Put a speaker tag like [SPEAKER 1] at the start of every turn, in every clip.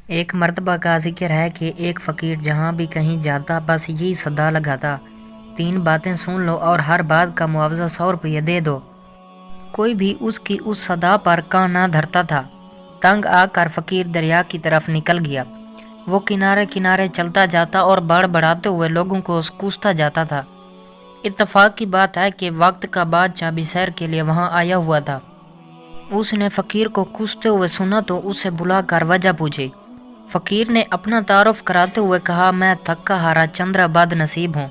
[SPEAKER 1] ایک مرتبہ کا ذکر ہے کہ ایک فقیر جہاں بھی کہیں جاتا بس یہی صدا لگاتا، 3 باتیں سن لو اور ہر بات کا معاوضہ 100 روپے دے دو۔ کوئی بھی اس کی اس صدا پر کان نہ دھرتا تھا۔ تنگ آ کر فقیر دریا کی طرف نکل گیا۔ وہ کنارے کنارے چلتا جاتا اور بڑبڑاتے ہوئے لوگوں کو کوستا جاتا تھا۔ اتفاق کی بات ہے کہ وقت کا بادشاہ بھی سیر کے لیے وہاں آیا ہوا تھا۔ اس نے فقیر کو کوستے ہوئے سنا تو اسے بلا کر وجہ پوچھی۔ فقیر نے اپنا تعارف کراتے ہوئے کہا، میں تھکا ہارا چندرا بد نصیب ہوں،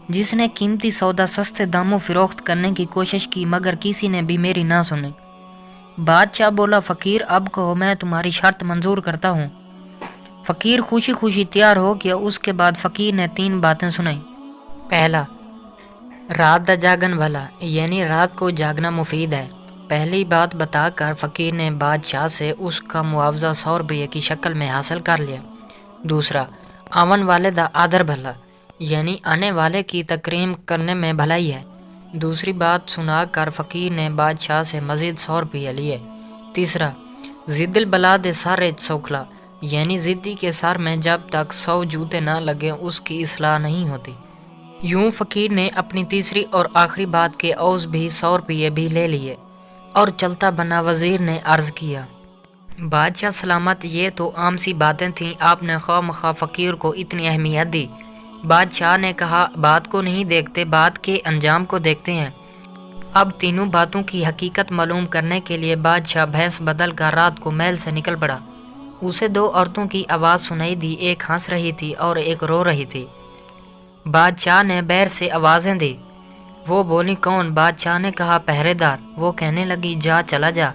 [SPEAKER 1] جس نے قیمتی سودا سستے داموں فروخت کرنے کی کوشش کی مگر کسی نے بھی میری نہ سنی۔ بادشاہ بولا، فقیر اب کہو، میں تمہاری شرط منظور کرتا ہوں۔ فقیر خوشی خوشی تیار ہو گیا۔ اس کے بعد فقیر نے 3 باتیں سنائیں۔ پہلا، رات دا جاگن والا، یعنی رات کو جاگنا مفید ہے۔ پہلی بات بتا کر فقیر نے بادشاہ سے اس کا معاوضہ 100 روپے کی شکل میں حاصل کر لیا۔ دوسرا، آون والے دا آدر بھلا، یعنی آنے والے کی تکریم کرنے میں بھلائی ہے۔ دوسری بات سنا کر فقیر نے بادشاہ سے مزید 100 روپے لیے۔ تیسرا، ضد البلا دے سارے سوکھلا، یعنی ضدی کے سر میں جب تک 100 جوتے نہ لگے اس کی اصلاح نہیں ہوتی۔ یوں فقیر نے اپنی تیسری اور آخری بات کے عوض بھی 100 روپے بھی لے لیے اور چلتا بنا وزیر نے عرض کیا، بادشاہ سلامت، یہ تو عام سی باتیں تھیں، آپ نے خواہ مخواہ فقیر کو اتنی اہمیت دی۔ بادشاہ نے کہا، بات کو نہیں دیکھتے، بات کے انجام کو دیکھتے ہیں۔ اب تینوں باتوں کی حقیقت معلوم کرنے کے لیے بادشاہ بھینس بدل کر رات کو محل سے نکل پڑا۔ اسے 2 عورتوں کی آواز سنائی دی، ایک ہنس رہی تھی اور ایک رو رہی تھی۔ بادشاہ نے بیر سے آوازیں دی۔ وہ بولی، کون؟ بادشاہ نے کہا، پہرے دار۔ وہ کہنے لگی، جا چلا جا،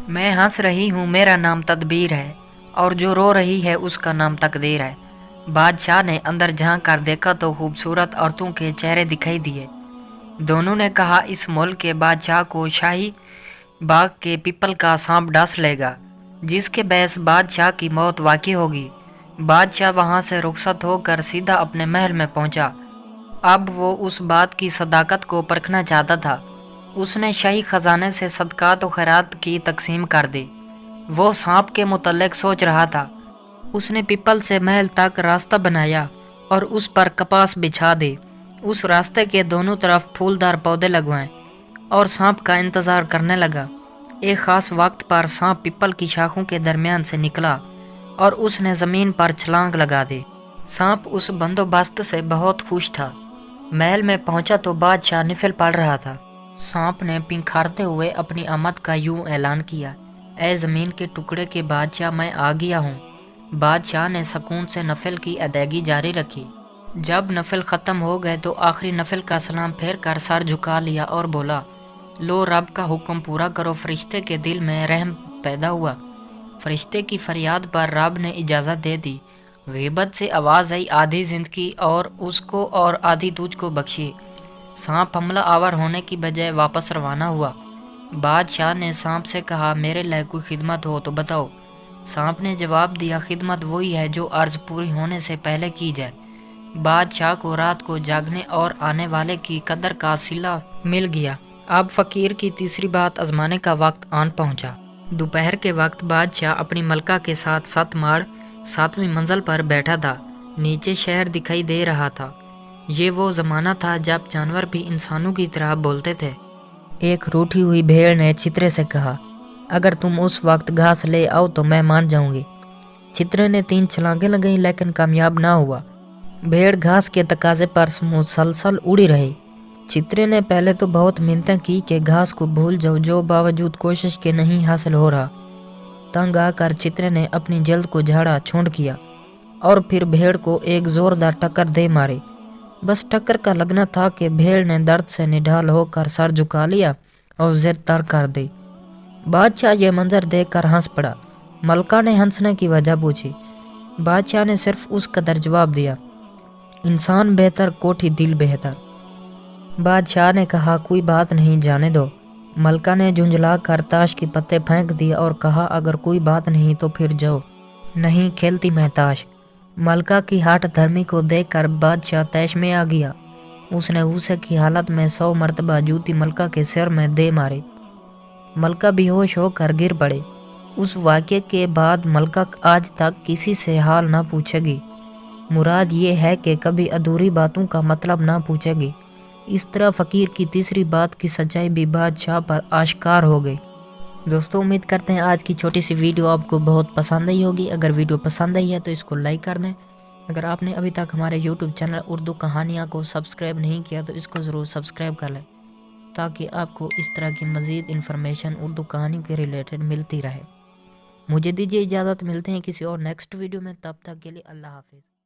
[SPEAKER 1] میں ہنس رہی ہوں، میرا نام تدبیر ہے، اور جو رو رہی ہے اس کا نام تقدیر ہے۔ بادشاہ نے اندر جھانک کر دیکھا تو خوبصورت عورتوں کے چہرے دکھائی دیے۔ دونوں نے کہا، اس ملک کے بادشاہ کو شاہی باغ کے پیپل کا سانپ ڈس لے گا، جس کے باعث بادشاہ کی موت واقع ہوگی۔ بادشاہ وہاں سے رخصت ہو کر سیدھا اپنے محل میں پہنچا۔ اب وہ اس بات کی صداقت کو پرکھنا چاہتا تھا۔ اس نے شاہی خزانے سے صدقات و خیرات کی تقسیم کر دی۔ وہ سانپ کے متعلق سوچ رہا تھا۔ اس نے پیپل سے محل تک راستہ بنایا اور اس پر کپاس بچھا دی۔ اس راستے کے دونوں طرف پھولدار پودے لگوائے اور سانپ کا انتظار کرنے لگا۔ ایک خاص وقت پر سانپ پیپل کی شاخوں کے درمیان سے نکلا اور اس نے زمین پر چھلانگ لگا دی۔ سانپ اس بندوبست سے بہت خوش تھا۔ محل میں پہنچا تو بادشاہ نفل پڑھ رہا تھا۔ سانپ نے پنکھارتے ہوئے اپنی آمد کا یوں اعلان کیا، اے زمین کے ٹکڑے کے بادشاہ، میں آ گیا ہوں۔ بادشاہ نے سکون سے نفل کی ادائیگی جاری رکھی۔ جب نفل ختم ہو گئے تو آخری نفل کا سلام پھیر کر سر جھکا لیا اور بولا، لو رب کا حکم پورا کرو۔ فرشتے کے دل میں رحم پیدا ہوا۔ فرشتے کی فریاد پر رب نے اجازت دے دی۔ غیبت سے آواز آئی، آدھی زندگی اور اس کو اور آدھی تجھ کو بخشی۔ سانپ حملہ آور ہونے کی بجائے واپس روانہ ہوا۔ بادشاہ نے سانپ سے کہا، میرے لئے کوئی خدمت ہو تو بتاؤ۔ سانپ نے جواب دیا، خدمت وہی ہے جو عرض پوری ہونے سے پہلے کی جائے۔ بادشاہ کو رات کو جاگنے اور آنے والے کی قدر کا صلہ مل گیا۔ اب فقیر کی تیسری بات آزمانے کا وقت آن پہنچا۔ دوپہر کے وقت بادشاہ اپنی ملکہ کے ساتھ 7 ماڑ 7ویں منزل پر بیٹھا تھا۔ نیچے شہر دکھائی دے رہا تھا۔ یہ وہ زمانہ تھا جب جانور بھی انسانوں کی طرح بولتے تھے۔ ایک روٹھی ہوئی بھیڑ نے چترے سے کہا، اگر تم اس وقت گھاس لے آؤ تو میں مان جاؤں گی۔ چترے نے 3 چھلانگیں لگائیں لیکن کامیاب نہ ہوا۔ بھیڑ گھاس کے تقاضے پر مسلسل اڑی رہی۔ چترے نے پہلے تو بہت منتیں کی کہ گھاس کو بھول جاؤ، جو باوجود کوشش کے نہیں حاصل ہو رہا۔ تنگ آ کر چترے نے اپنی جلد کو جھاڑا چھونٹ کیا اور پھر بھیڑ کو ایک زوردار ٹکر دے ماری۔ بس ٹکر کا لگنا تھا کہ بھیڑ نے درد سے نڈھال ہو کر سر جھکا لیا اور ضد تر کر دی۔ بادشاہ یہ منظر دیکھ کر ہنس پڑا۔ ملکہ نے ہنسنے کی وجہ پوچھی۔ بادشاہ نے صرف اس قدر جواب دیا، انسان بہتر کوٹھی دل بہتر۔ بادشاہ نے کہا، کوئی بات نہیں، جانے دو۔ ملکہ نے جھنجھلا کر تاش کی پتے پھینک دیے اور کہا، اگر کوئی بات نہیں تو پھر جاؤ۔ نہیں کھیلتی میں تاش۔ ملکہ کی ہٹ دھرمی کو دیکھ کر بادشاہ طیش میں آ گیا۔ اس نے غصے کی حالت میں 100 مرتبہ جوتی ملکہ کے سر میں دے ماری۔ ملکہ بے ہوش ہو کر گر پڑے۔ اس واقعے کے بعد ملکہ آج تک کسی سے حال نہ پوچھے گی۔ مراد یہ ہے کہ کبھی ادھوری باتوں کا مطلب نہ پوچھے گی۔ اس طرح فقیر کی تیسری بات کی سچائی بھی بادشاہ پر آشکار ہو گئی۔ دوستو امید کرتے ہیں آج کی چھوٹی سی ویڈیو آپ کو بہت پسند آئی ہوگی۔ اگر ویڈیو پسند آئی ہے تو اس کو لائک کر دیں۔ اگر آپ نے ابھی تک ہمارے یوٹیوب چینل اردو کہانیاں کو سبسکرائب نہیں کیا تو اس کو ضرور سبسکرائب کر لیں، تاکہ آپ کو اس طرح کی مزید انفارمیشن اردو کہانیوں کے ریلیٹڈ ملتی رہے۔ مجھے دیجیے اجازت، ملتے ہیں کسی اور نیکسٹ ویڈیو میں، تب تک کے لیے اللہ حافظ۔